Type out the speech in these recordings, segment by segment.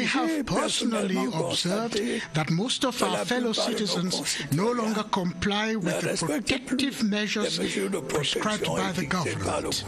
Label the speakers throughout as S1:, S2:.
S1: have personally observed that most of our fellow citizens no longer comply with the protective measures prescribed by the government.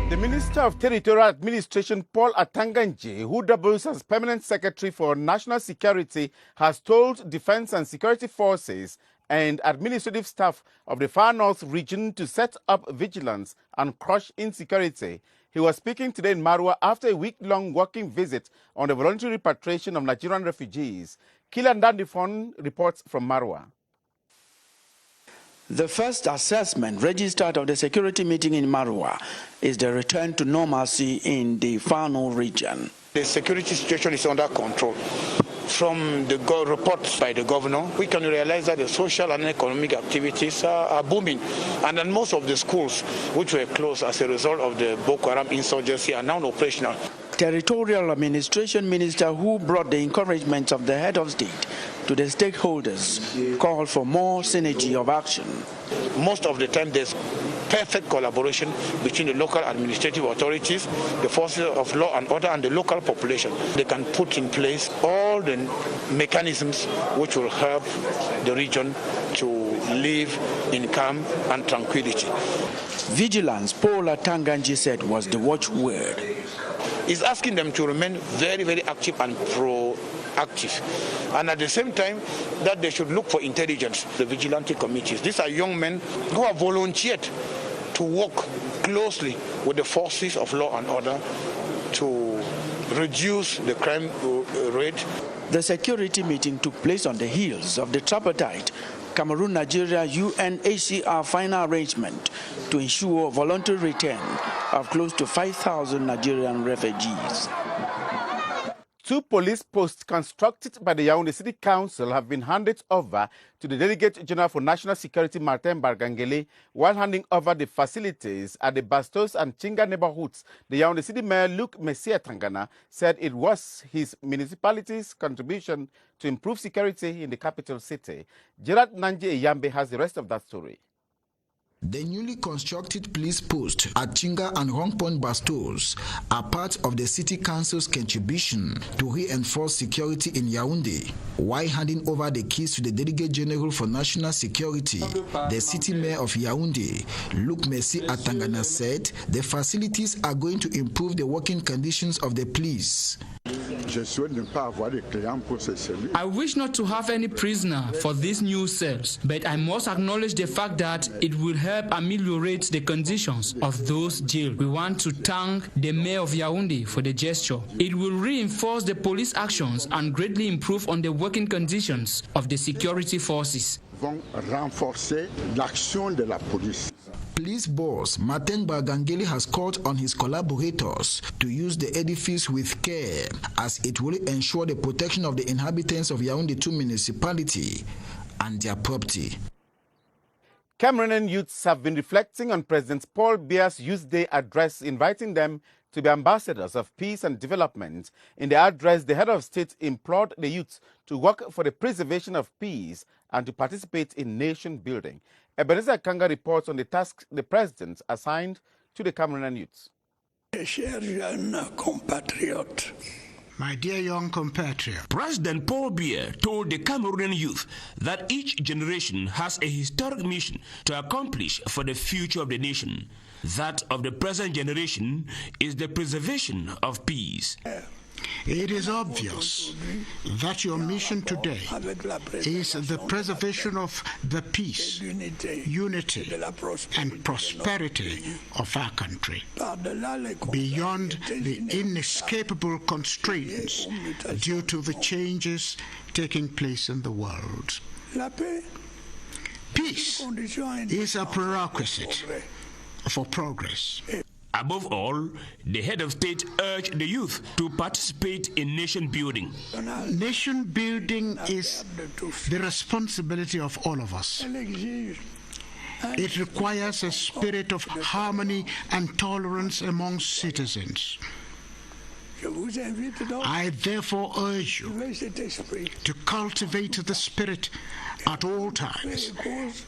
S2: The Minister of Territorial Administration, Paul Atanganje, who doubles as Permanent Secretary for National Security, has told Defense and Security Forces and administrative staff of the Far North region to set up vigilance and crush insecurity. He was speaking today in Marwa after a week-long working visit on the voluntary repatriation of Nigerian refugees. Anglophone reports from Marwa.
S3: The first assessment registered of the security meeting in Marwa is the return to normalcy in the Far North region.
S4: The security situation is under control. From the reports by the governor, we can realize that the social and economic activities are booming. And then most of the schools, which were closed as a result of the Boko Haram insurgency, are now operational.
S3: Territorial Administration Minister, who brought the encouragement of the head of state to the stakeholders, called for more synergy of action.
S4: Most of the time there's perfect collaboration between the local administrative authorities, the forces of law and order, and the local population. They can put in place all the mechanisms which will help the region to live in calm and tranquility.
S3: Vigilance, Paul Atanganje said, was the watchword.
S4: Is asking them to remain very, very active and proactive. And at the same time, that they should look for intelligence. The vigilante committees, these are young men who have volunteered to work closely with the forces of law and order to reduce the crime rate.
S3: The security meeting took place on the heels of the tripartite Cameroon-Nigeria UNHCR final arrangement to ensure voluntary return of close to 5,000 Nigerian refugees.
S2: 2 police posts constructed by the Yaoundé City Council have been handed over to the Delegate General for National Security, Martin Bargangele, while handing over the facilities at the Bastos and Chinga neighborhoods. The Yaoundé City Mayor, Luc Messia Tangana, said it was his municipality's contribution to improve security in the capital city. Gerard Nanje Eyambe has the rest of that story.
S1: The newly constructed police posts at Chinga and Rongpon Bastos are part of the City Council's contribution to reinforce security in Yaoundé. While handing over the keys to the Delegate General for National Security, the City Mayor of Yaoundé, Luc Messia Tangana, said the facilities are going to improve the working conditions of the police.
S5: I wish not to have any prisoner for these new cells, but I must acknowledge the fact that it will help ameliorate the conditions of those jailed. We want to thank the Mayor of Yaoundé for the gesture. It will reinforce the police actions and greatly improve on the working conditions of the security forces.
S1: Police boss Martin Bargangele has called on his collaborators to use the edifice with care, as it will ensure the protection of the inhabitants of Yaoundé 2 municipality and their property.
S2: Cameroonian youths have been reflecting on President Paul Biya's Youth Day address, inviting them to be ambassadors of peace and development. In the address, the head of state implored the youth to work for the preservation of peace and to participate in nation building. Ebenezer Kanga reports on the task the president assigned to the Cameroonian youths.
S1: My dear young compatriot,
S6: President Paul Biya told the Cameroonian youth that each generation has a historic mission to accomplish for the future of the nation. That of the present generation is the preservation of peace.
S1: it is obvious that your mission today is the preservation of the peace, unity, and prosperity of our country, beyond the inescapable constraints due to the changes taking place in the world. Peace is a prerequisite for progress.
S6: Above all, the head of state urged the youth to participate in nation building.
S1: Nation building is the responsibility of all of us. It requires a spirit of harmony and tolerance among citizens.
S7: I therefore urge you to cultivate the spirit at all times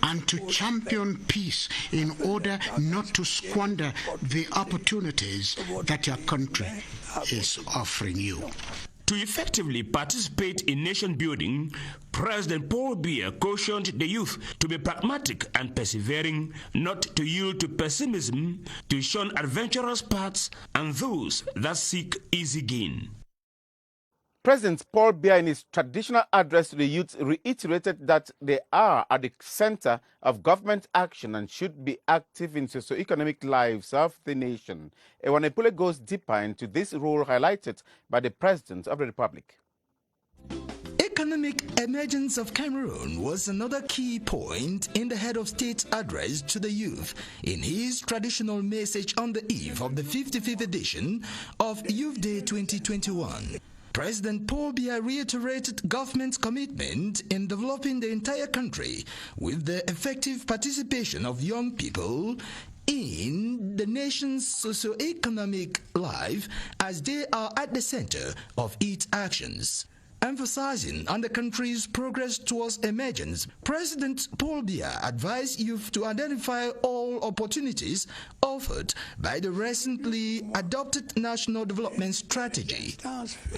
S7: and to champion peace in order not to squander the opportunities that your country is offering you.
S6: To effectively participate in nation building, President Paul Biya cautioned the youth to be pragmatic and persevering, not to yield to pessimism, to shun adventurous paths and those that seek easy gain.
S2: President Paul Biya, in his traditional address to the youth, reiterated that they are at the center of government action and should be active in socio-economic lives of the nation. Ewanepule goes deeper into this role highlighted by the President of the Republic.
S8: Economic emergence of Cameroon was another key point in the head of state's address to the youth in his traditional message on the eve of the 55th edition of Youth Day 2021. President Paul Biya reiterated government's commitment in developing the entire country with the effective participation of young people in the nation's socio-economic life as they are at the center of its actions. Emphasizing on the country's progress towards emergence, President Paul Biya advised youth to identify all opportunities offered by the recently adopted National Development Strategy.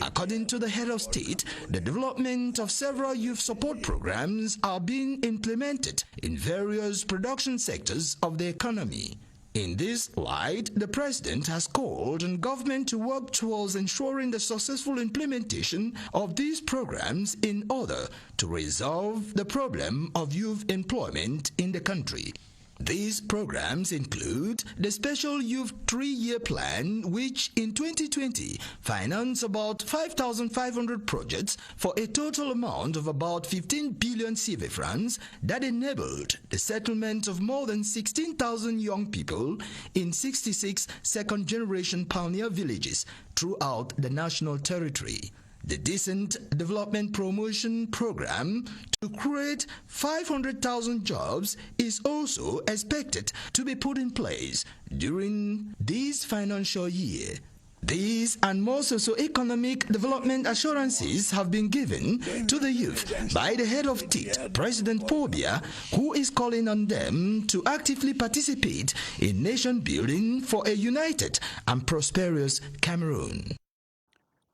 S8: According to the head of state, the development of several youth support programs are being implemented in various production sectors of the economy. In this light, the President has called on government to work towards ensuring the successful implementation of these programs in order to resolve the problem of youth employment in the country. These programs include the Special Youth 3-Year Plan, which in 2020 financed about 5,500 projects for a total amount of about 15 billion CFA francs that enabled the settlement of more than 16,000 young people in 66 second-generation pioneer villages throughout the national territory. The Decent Development Promotion Program to create 500,000 jobs is also expected to be put in place during this financial year. These and more socio-economic development assurances have been given to the youth by the head of state, President Paul Biya, who is calling on them to actively participate in nation building for a united and prosperous Cameroon.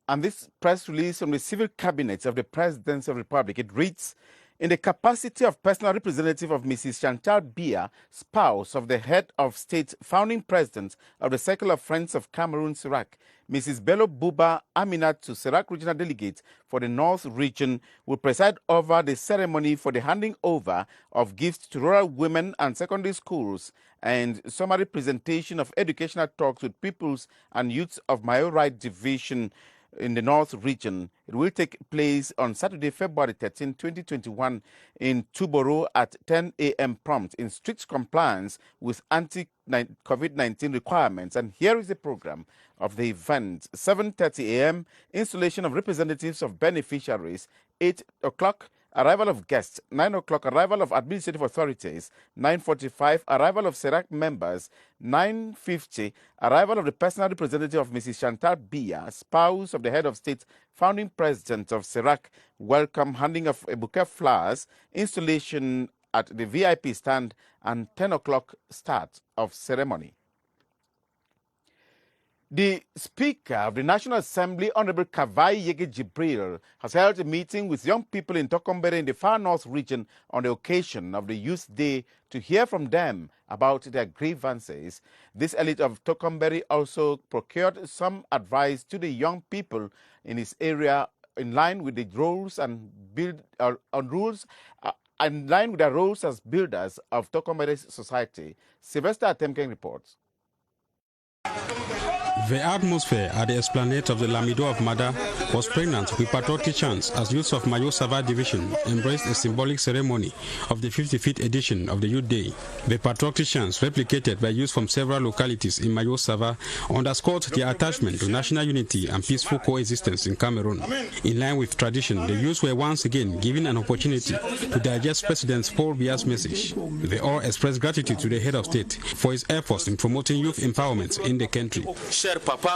S2: And this press release from the civil cabinet of the President of the Republic, it reads, in the capacity of personal representative of Mrs. Chantal Biya, spouse of the head of state, founding president of the Circle of Friends of Cameroon, Serac, Mrs. Bello Buba Aminatu, Serac regional delegate for the North region, will preside over the ceremony for the handing over of gifts to rural women and secondary schools and summary presentation of educational talks with pupils and youths of Mayorite Division in the North region. It will take place on Saturday, February 13, 2021 in Tuboro at 10 a.m. prompt in strict compliance with anti-COVID-19 requirements. And here is the program of the event. 7:30 a.m. installation of representatives of beneficiaries. 8 o'clock arrival of guests. 9 o'clock arrival of administrative authorities. 9:45 arrival of Serac members. 9:50 arrival of the personal representative of Mrs. Chantal Biya, spouse of the head of state, founding president of Serac. Welcome, handing of a bouquet of flowers, installation at the VIP stand, and 10 o'clock start of ceremony. The Speaker of the National Assembly, Honorable Kavai Yege Jibril, has held a meeting with young people in Tokombere in the Far North region on the occasion of the Youth Day to hear from them about their grievances. This elite of Tokombere also procured some advice to the young people in his area in line with the roles and in line with their roles as builders of Tokombere's society. Sylvester Atemken reports.
S9: The atmosphere at the esplanade of the Lamido of Mada was pregnant with patriotic chants as youths of Mayo Sava Division embraced a symbolic ceremony of the 55th edition of the Youth Day. The patriotic chants, replicated by youths from several localities in Mayo Sava, underscored their attachment to national unity and peaceful coexistence in Cameroon. In line with tradition, the youths were once again given an opportunity to digest President Paul Biya's message. They all expressed gratitude to the head of state for his efforts in promoting youth empowerment in the country.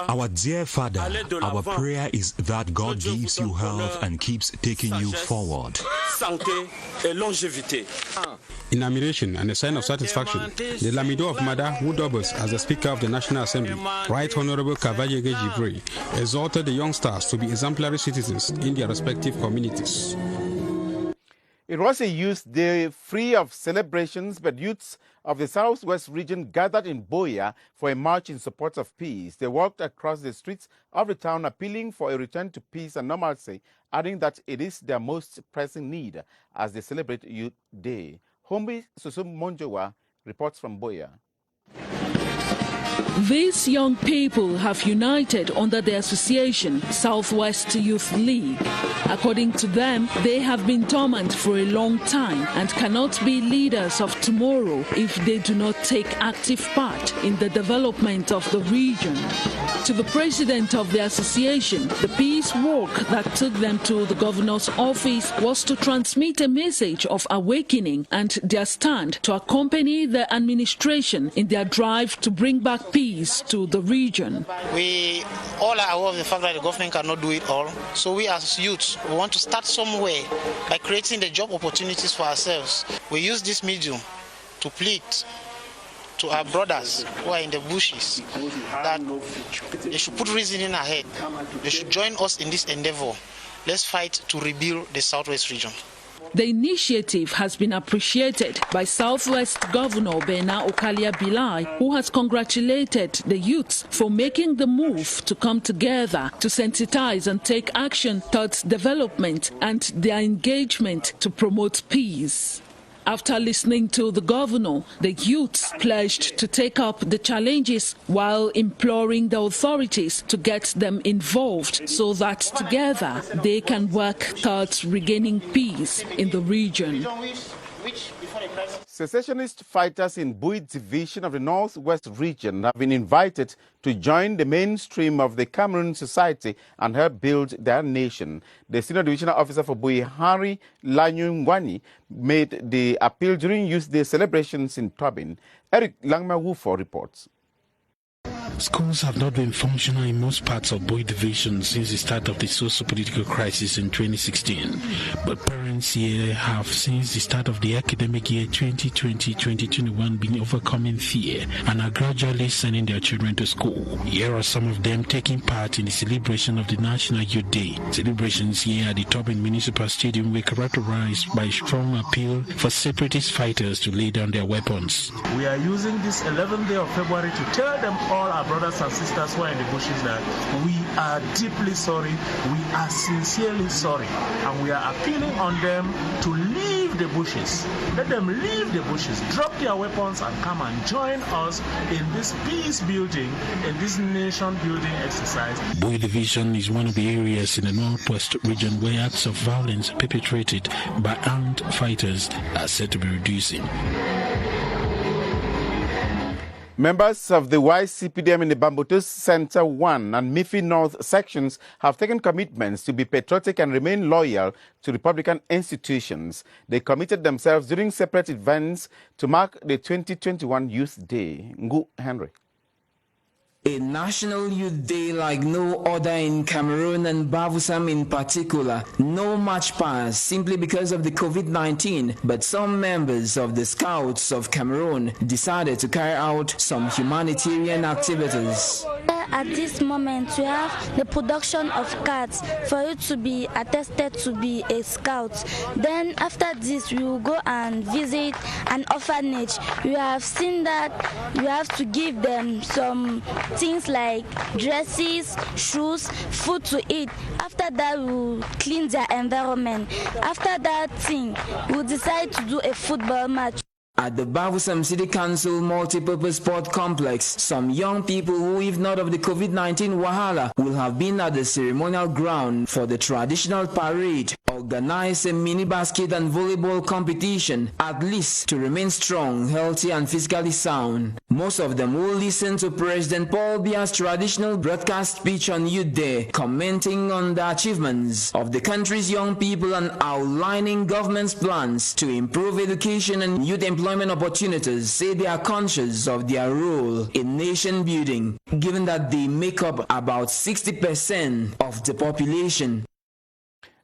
S10: Our dear Father, our prayer is that God gives you health and keeps taking you forward.
S9: In admiration and a sign of satisfaction, the Lamido of Mada, who doubles as the Speaker of the National Assembly, Right Honorable Allengagedcitizens, exhorted the young stars to be exemplary citizens in their respective communities.
S2: It was a youth day free of celebrations, but youths of the southwest region gathered in Boya for a march in support of peace. They walked across the streets of the town appealing for a return to peace and normalcy, adding that it is their most pressing need as they celebrate Youth Day. Hombi Susum Monjowa reports from Boya.
S11: These young people have united under the association Southwest Youth League. According to them, they have been dormant for a long time and cannot be leaders of tomorrow if they do not take active part in the development of the region. To the president of the association, the peace walk that took them to the governor's office was to transmit a message of awakening and their stand to accompany the administration in their drive to bring back peace to the region.
S12: We all are aware of the fact that the government cannot do it all. So we as youths, we want to start somewhere by creating the job opportunities for ourselves. We use this medium to plead to our brothers who are in the bushes that they should put reasoning ahead. They should join us in this endeavor. Let's fight to rebuild the Southwest region.
S11: The initiative has been appreciated by Southwest Governor Bena Okalia Bilai, who has congratulated the youths for making the move to come together to sensitize and take action towards development and their engagement to promote peace. After listening to the governor, the youths pledged to take up the challenges while imploring the authorities to get them involved so that together they can work towards regaining peace in the region.
S2: Secessionist fighters in Bui division of the Northwest region have been invited to join the mainstream of the Cameroon society and help build their nation. The senior divisional officer for Bui, Harry Lanyungwani, made the appeal during Youth Day celebrations in Tobin. Eric Langma-Wufo reports.
S13: Schools have not been functional in most parts of Bui division since the start of the socio-political crisis in 2016. But parents here have, since the start of the academic year 2020-2021, been overcoming fear and are gradually sending their children to school. Here are some of them taking part in the celebration of the National Youth Day. Celebrations here at the Tobin Municipal Stadium were characterized by a strong appeal for separatist fighters to lay down their weapons.
S14: We are using this 11th day of February to tell them all our brothers and sisters who are in the bushes that we are deeply sorry, we are sincerely sorry, and we are appealing on them to leave the bushes. Let them leave the bushes, drop their weapons and come and join us in this peace building, in this nation building exercise.
S13: Bui division is one of the areas in the Northwest region where acts of violence perpetrated by armed fighters are said to be reducing.
S2: Members of the YCPDM in the Bambutus Center 1 and Mifi North sections have taken commitments to be patriotic and remain loyal to Republican institutions. They committed themselves during separate events to mark the 2021 Youth Day. Ngu Henry.
S15: A National Youth Day like no other in Cameroon and Bavusam in particular. No march past simply because of the COVID-19, but some members of the Scouts of Cameroon decided to carry out some humanitarian activities.
S16: At this moment, we have the production of cards for you to be attested to be a scout. Then after this, we will go and visit an orphanage. We have seen that we have to give them some things like dresses, shoes, food to eat. After that, we will clean their environment. After that thing, we will decide to do a football match.
S15: At the Bavusam City Council Multipurpose Sport Complex, some young people who, if not of the COVID-19 wahala, will have been at the ceremonial ground for the traditional parade of organize a mini basket and volleyball competition, at least to remain strong, healthy, and physically sound. Most of them will listen to President Paul Biya's traditional broadcast speech on Youth Day, commenting on the achievements of the country's young people and outlining government's plans to improve education and youth employment opportunities. Say they are conscious of their role in nation building, given that they make up about 60% of the population.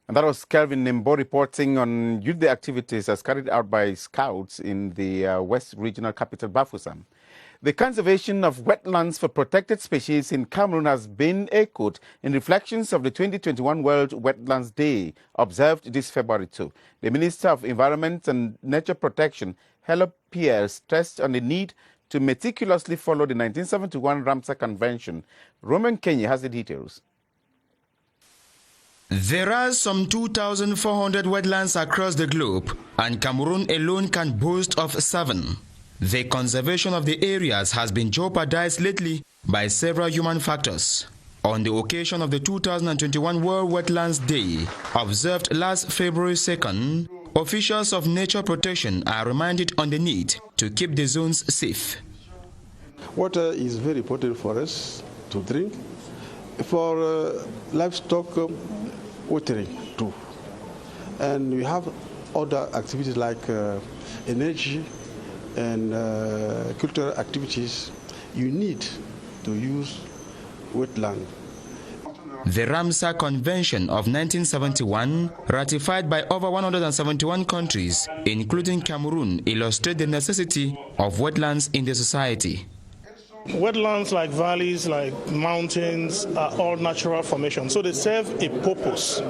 S2: And that was Kelvin Nimbo reporting on Youth Day activities as carried out by Scouts in the West Regional Capital, Bafoussam. The conservation of wetlands for protected species in Cameroon has been echoed in reflections of the 2021 World Wetlands Day, observed this February 2. The Minister of Environment and Nature Protection, Helo Pierre, stressed on the need to meticulously follow the 1971 Ramsar Convention. Roman Kenya has the details.
S17: There are some 2,400 wetlands across the globe, and Cameroon alone can boast of 7. The conservation of the areas has been jeopardized lately by several human factors. On the occasion of the 2021 World Wetlands Day, observed last February 2nd, officials of nature protection are reminded on the need to keep the zones safe.
S18: Water is very important for us to drink, for livestock watering too. And we have other activities like energy and cultural activities. You need to use wetland.
S17: The Ramsar Convention of 1971, ratified by over 171 countries, including Cameroon, illustrates the necessity of wetlands in the society.
S19: Wetlands like valleys, like mountains, are all natural formations, so they serve a purpose.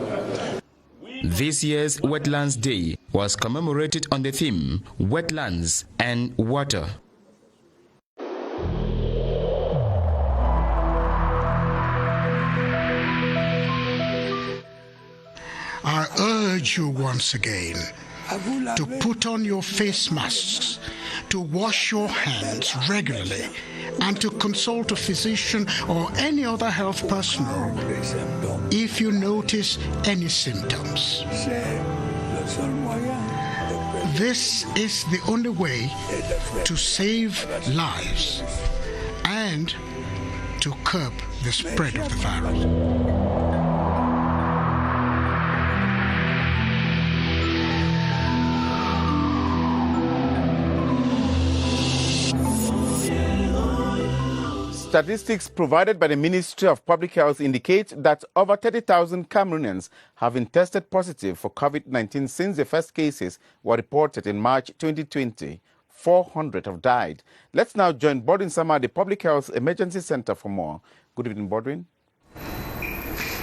S17: This year's Wetlands Day was commemorated on the theme, Wetlands and Water.
S7: I urge you once again to put on your face masks, to wash your hands regularly, and to consult a physician or any other health personnel if you notice any symptoms. This is the only way to save lives and to curb the spread of the virus.
S2: Statistics provided by the Ministry of Public Health indicate that over 30,000 Cameroonians have been tested positive for COVID-19 since the first cases were reported in March 2020. 400 have died. Let's now join Bodwin Sama at the Public Health Emergency Center for more. Good evening, Bodwin.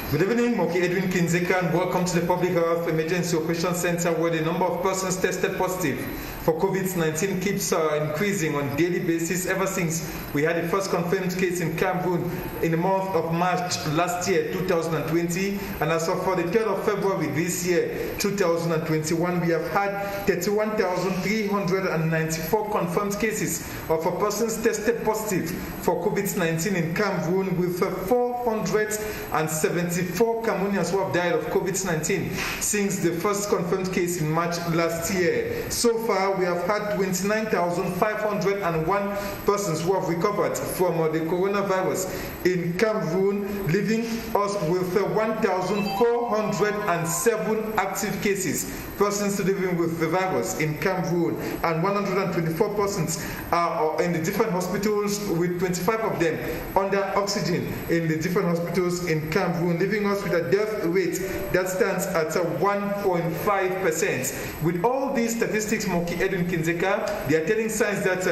S20: Good evening, Moki Edwin Kinzeka, and welcome to the Public Health Emergency Operations Center, where the number of persons tested positive for COVID-19 keeps increasing on a daily basis ever since we had the first confirmed case in Cameroon in the month of March last year, 2020. And as of for the 3rd of February this year, 2021, we have had 31,394 confirmed cases of persons tested positive for COVID-19 in Cameroon, with 474 Cameroonians who have died of COVID-19 since the first confirmed case in March last year. So far, we have had 29,501 persons who have recovered from the coronavirus in Cameroon, leaving us with 1,407 active cases, persons living with the virus in Cameroon, and 124 persons are in the different hospitals, with 25 of them under oxygen in the different hospitals in Cameroon, leaving us with a death rate that stands at 1.5%. With all these statistics, Moki Edwin Kinzeka, they are telling signs that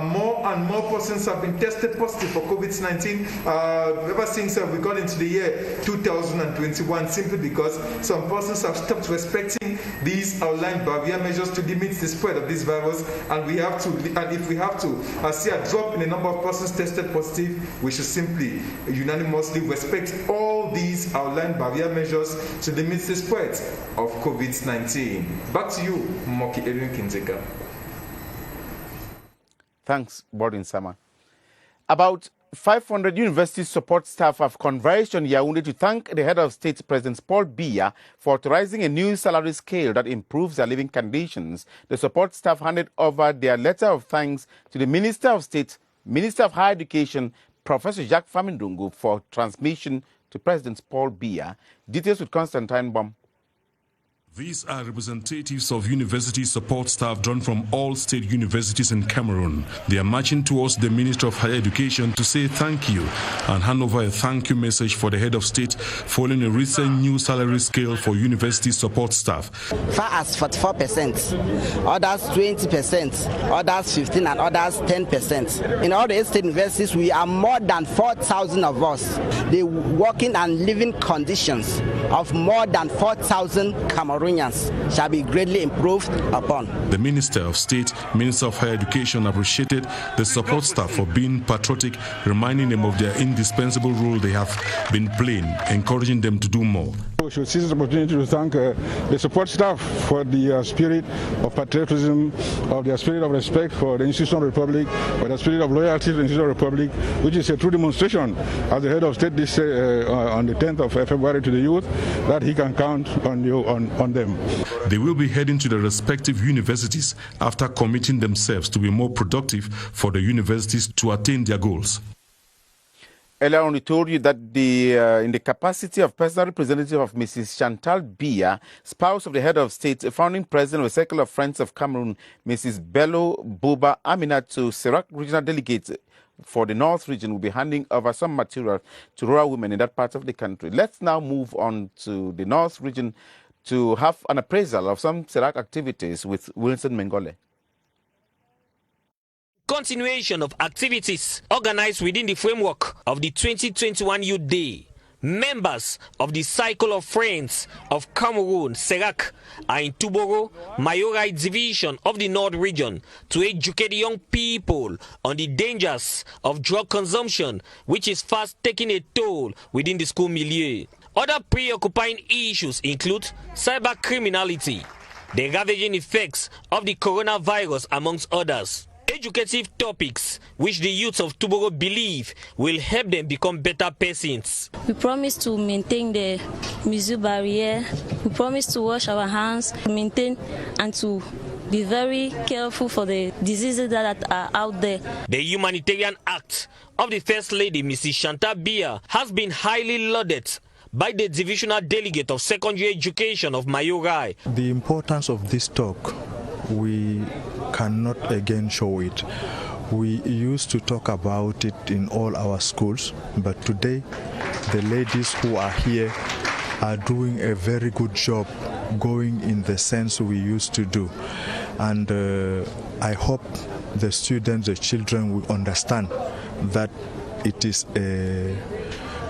S20: more and more persons have been tested positive for COVID-19 ever since we got into the year 2021, simply because some persons have stopped respecting these outlined barrier measures to limit the spread of this virus, and if we have to see a drop in the number of persons tested positive, we should simply unanimously respect all these outlined barrier measures to limit the spread of COVID-19. Back to you, Moki Edwin Kinzeka.
S2: Thanks, Bodwin Sama. About 500 university support staff have converged on Yaoundé to thank the head of state, President Paul Biya, for authorizing a new salary scale that improves their living conditions. The support staff handed over their letter of thanks to the Minister of State, Minister of Higher Education, Professor Jacques Famindungu, for transmission to President Paul Biya. Details with Constantine Baum.
S21: These are representatives of university support staff drawn from all state universities in Cameroon. They are marching towards the Minister of Higher Education to say thank you and hand over a thank you message for the head of state following a recent new salary scale for university support staff.
S22: Far as 44%, others 20%, others 15%, and others 10%. In all the state universities, we are more than 4,000 of us. The working and living conditions of more than 4,000 Cameroonians shall be greatly improved upon.
S21: The Minister of State, Minister of Higher Education appreciated the support staff for being patriotic, reminding them of their indispensable role they have been playing, encouraging them to do more.
S23: We should seize this opportunity to thank the support staff for the spirit of patriotism, of their spirit of respect for the institution of the Republic, for the spirit of loyalty to the institution of the Republic, which is a true demonstration as the head of state this on the 10th of February to the youth, that he can count on you, on them.
S21: They will be heading to the respective universities after committing themselves to be more productive for the universities to attain their goals.
S2: Earlier on, we told you that in the capacity of personal representative of Mrs. Chantal Biya, spouse of the head of state, founding president of the Circle of Friends of Cameroon, Mrs. Bello Buba Aminatu, Serac regional delegate for the North region, will be handing over some material to rural women in that part of the country. Let's now move on to the North region to have an appraisal of some Serac activities with Wilson Mengole.
S24: Continuation of activities organized within the framework of the 2021 Youth Day. Members of the Cycle of Friends of Cameroon, Serac, are in Tuboro, Mayorai division of the North region to educate young people on the dangers of drug consumption, which is fast taking a toll within the school milieu. Other preoccupying issues include cyber criminality, the ravaging effects of the coronavirus, amongst others. Educative topics which the youths of Tuboro believe will help them become better persons.
S25: We promise to maintain the museum barrier. We promise to wash our hands, maintain and to be very careful for the diseases that are out there.
S24: The humanitarian act of the First Lady, Mrs. Chantal Biya, has been highly lauded by the divisional delegate of secondary education of Mayorai.
S26: The importance of this talk, we cannot again show it. We used to talk about it in all our schools, but today the ladies who are here are doing a very good job going in the sense we used to do. And I hope the students, the children will understand that it is a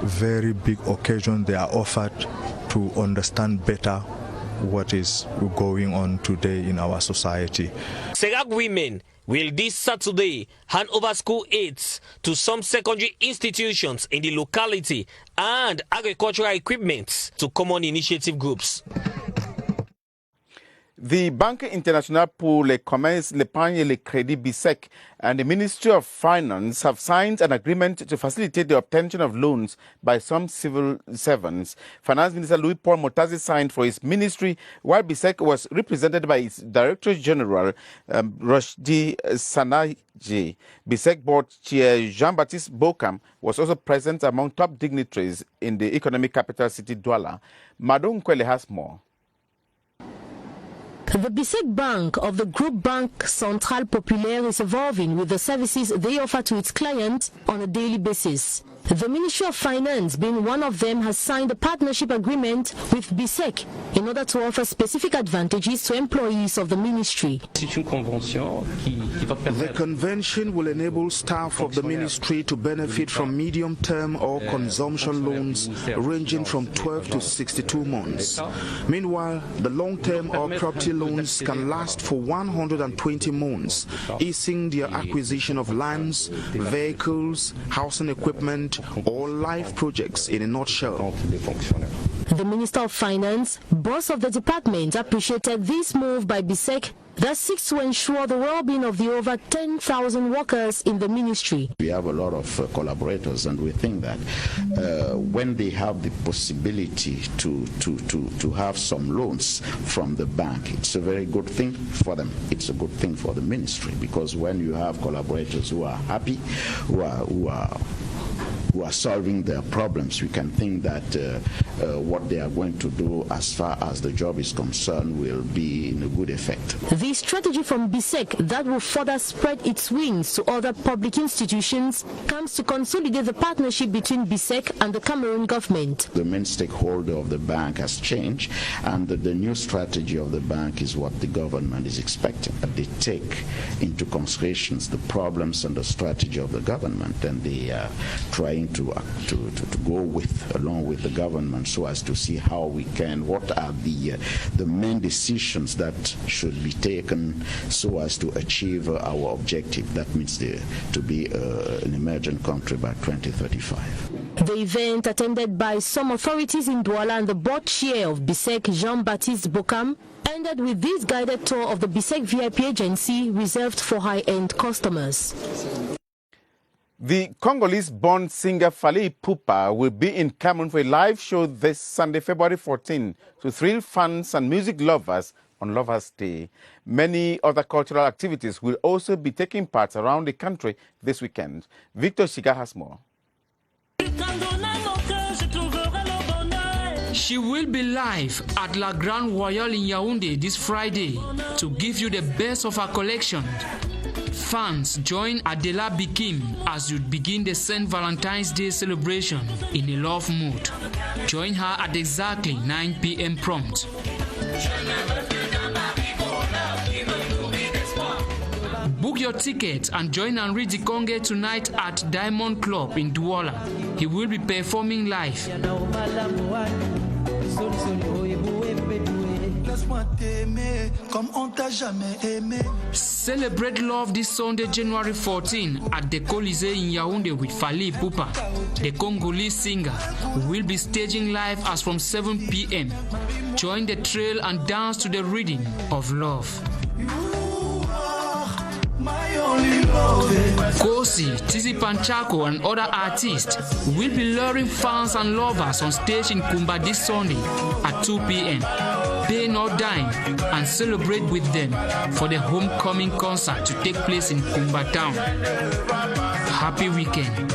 S26: very big occasion they are offered to understand better what is going on today in our society.
S24: Serac women will this Saturday hand over school aids to some secondary institutions in the locality and agricultural equipment to common initiative groups.
S2: The Banque Internationale pour le Commerce, l'Épargne et le Crédit BISEC and the Ministry of Finance have signed an agreement to facilitate the obtention of loans by some civil servants. Finance Minister Louis-Paul Motazi signed for his ministry, while BISEC was represented by its Director General, Rochdi Sanaji. BISEC Board Chair Jean-Baptiste Bokam was also present among top dignitaries in the economic capital city Douala. Madon Kwele has more.
S27: The BISEC Bank of the Group Banque Centrale Populaire is evolving with the services they offer to its clients on a daily basis. The Ministry of Finance, being one of them, has signed a partnership agreement with BISEC in order to offer specific advantages to employees of the ministry.
S28: The convention will enable staff of the ministry to benefit from medium-term or consumption loans ranging from 12 to 62 months. Meanwhile, the long-term or property loans can last for 120 months, easing their acquisition of lands, vehicles, housing equipment, or life projects in a nutshell.
S27: The Minister of Finance, boss of the department, appreciated this move by BISEC that seeks to ensure the well-being of the over 10,000 workers in the ministry.
S1: We have a lot of collaborators, and we think that when they have the possibility to have some loans from the bank, it's a very good thing for them. It's a good thing for the ministry, because when you have collaborators who are happy, who are solving their problems, we can think that what they are going to do as far as the job is concerned will be in a good effect.
S27: The strategy from BISEC that will further spread its wings to other public institutions comes to consolidate the partnership between BISEC and the Cameroon government.
S1: The main stakeholder of the bank has changed, and the new strategy of the bank is what the government is expecting. They take into consideration the problems and the strategy of the government, and they are trying to go along with the government so as to see how we can, what are the main decisions that should be taken so as to achieve our objective. That means to be an emerging country by 2035.
S27: The event, attended by some authorities in Douala and the board chair of BISEC, Jean-Baptiste Bokam, ended with this guided tour of the BISEC VIP agency reserved for high-end customers.
S2: The Congolese-born singer Fally Ipupa will be in Cameroon for a live show this Sunday, February 14, to thrill fans and music lovers on Lovers' Day. Many other cultural activities will also be taking part around the country this weekend. Victor Shiga has more.
S3: She will be live at La Grande Royale in Yaoundé this Friday to give you the best of her collection. Fans, join Adela Bikim as you begin the St. Valentine's Day celebration in a love mood. Join her at exactly 9 p.m. prompt. Book your ticket and join Henri Dikonge tonight at Diamond Club in Douala. He will be performing live. Celebrate love this Sunday, January 14 at the Colisée in Yaoundé with Fally Ipupa. The Congolese singer will be staging live as from 7 p.m. Join the trail and dance to the rhythm of love. Kosi, Tizi Panchako and other artists will be luring fans and lovers on stage in Kumba this Sunday at 2 p.m. Pay no dime and celebrate with them for the homecoming concert to take place in Kumba town. Happy weekend.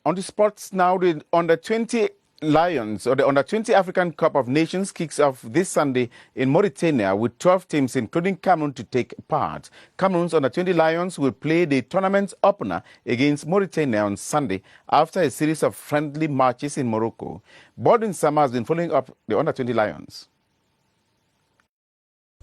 S2: On the sports now, the Under-20 Lions, or the Under-20 African Cup of Nations, kicks off this Sunday in Mauritania with 12 teams, including Cameroon, to take part. Cameroon's Under-20 Lions will play the tournament opener against Mauritania on Sunday after a series of friendly matches in Morocco. Bordin Sama has been following up the Under-20 Lions.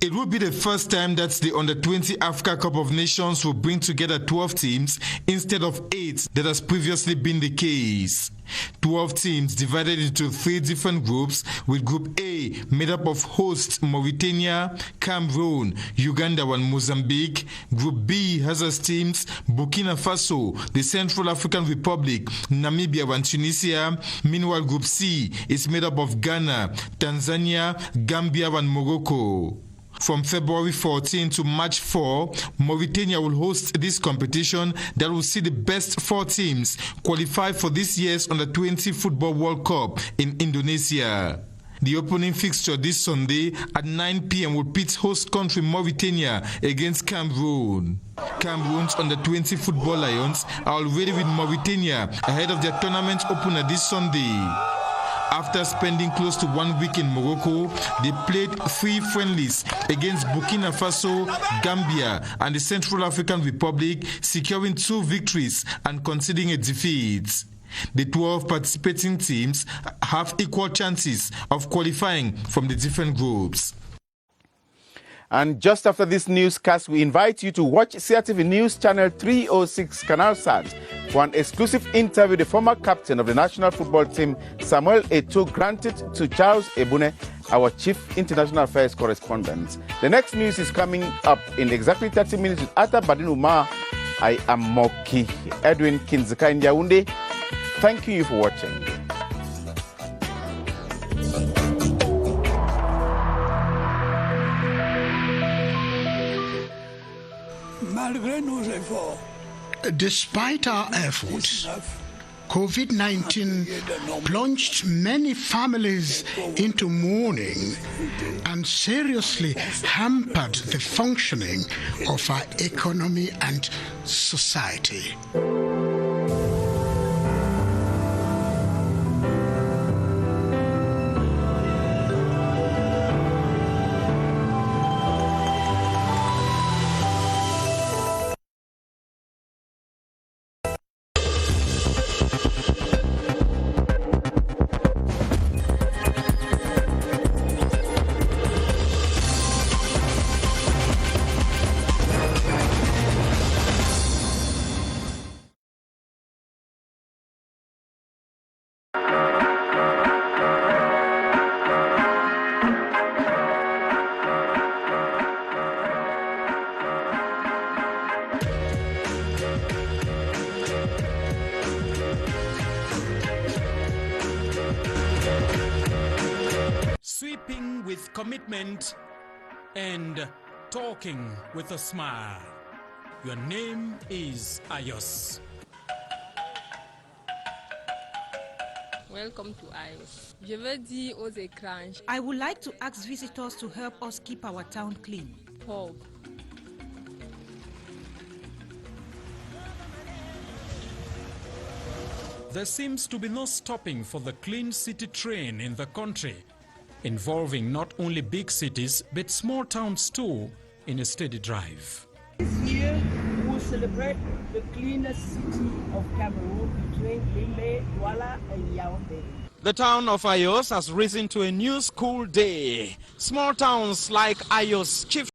S4: It will be the first time that the Under-20 Africa Cup of Nations will bring together 12 teams instead of 8 that has previously been the case. 12 teams divided into 3 different groups, with Group A made up of hosts Mauritania, Cameroon, Uganda and Mozambique. Group B has as teams Burkina Faso, the Central African Republic, Namibia and Tunisia. Meanwhile, Group C is made up of Ghana, Tanzania, Gambia and Morocco. From February 14 to March 4, Mauritania will host this competition that will see the best 4 teams qualify for this year's Under-20 Football World Cup in Indonesia. The opening fixture this Sunday at 9 p.m. will pit host country Mauritania against Cameroon. Cameroon's Under-20 Football Lions are already with Mauritania ahead of their tournament opener this Sunday. After spending close to 1 week in Morocco, they played 3 friendlies against Burkina Faso, Gambia, and the Central African Republic, securing 2 victories and conceding a defeat. The 12 participating teams have equal chances of qualifying from the different groups.
S2: And just after this newscast, we invite you to watch CRTV News Channel 306 Canal Sat for an exclusive interview the former captain of the national football team, Samuel Eto'o, granted to Charles Ebune, our chief international affairs correspondent. The next news is coming up in exactly 30 minutes with Atta Badin Umar. I am Moki Edwin Kinzika in Yaoundé. Thank you for watching.
S7: Despite our efforts, COVID-19 plunged many families into mourning and seriously hampered the functioning of our economy and society.
S5: Sweeping with commitment and talking with a smile. Your name is Ayos.
S6: Welcome to Ayos. Je veux dire aux écrans.
S8: I would like to ask visitors to help us keep our town clean.
S6: Paul.
S5: There seems to be no stopping for the clean city train in the country, involving not only big cities but small towns too in a steady drive.
S9: This year we will celebrate the cleanest city of Cameroon between Limbe, Douala and Yaoundé.
S5: The town of Ayos has risen to a new school day. Small towns like Ayos, Chief